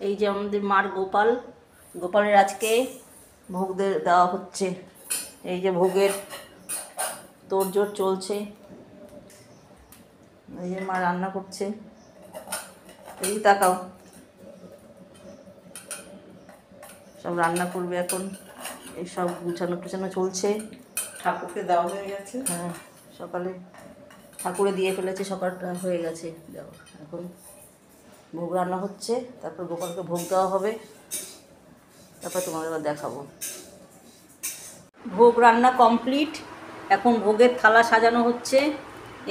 এই যে আমাদের মার গোপাল, গোপালের আজকে ভোগ দেওয়া হচ্ছে। এই যে ভোগের তোড়জোড় চলছে, এই যে মা রান্না করছে। এই তাকাও, সব রান্না করবে এখন। এই সব গুছানো টুছানো চলছে। ঠাকুরকে দেওয়া হয়ে গেছে। হ্যাঁ, সকালে ঠাকুরে দিয়ে ফেলেছে, সকালটা হয়ে গেছে দেওয়া। এখন ভোগ রান্না হচ্ছে, তারপর গোপালকে ভোগ দেওয়া হবে, তারপর তোমাদের আবার দেখাবো। ভোগ রান্না কমপ্লিট, এখন ভোগের থালা সাজানো হচ্ছে।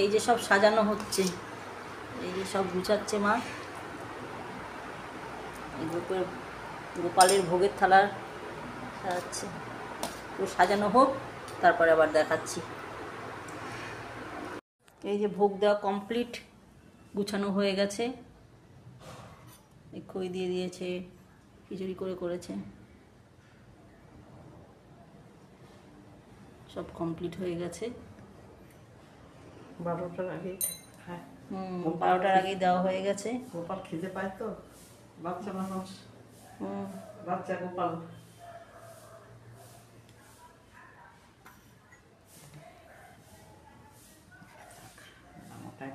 এই যে সব সাজানো হচ্ছে, এই যে সব গুছাচ্ছে মা। এই গোপালের ভোগের থালা সাজাচ্ছে, তো সাজানো হোক, তারপরে আবার দেখাচ্ছি। এই যে ভোগ দেওয়া কমপ্লিট, গুছানো হয়ে গেছে। খই দিয়ে দিয়েছে, খিচুড়ি করেছে, সব কমপ্লিট হয়ে গেছে। 12টার আগে। হ্যাঁ, 12টার আগেই দেওয়া হয়ে গেছে। গোপাল খেতে পায় তো, বাচ্চা মানুষ, বাচ্চা গোপাল।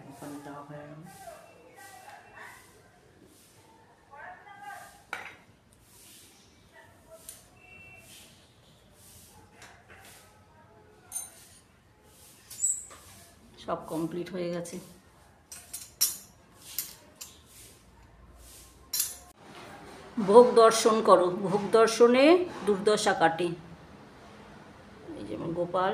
গোপাল দেওয়া হয়ে গেল। সব কমপ্লিট হয়ে গেছে। ভোগ দর্শন করো, ভোগ দর্শনে দুর্দশা কাটে। এই যেমন গোপাল।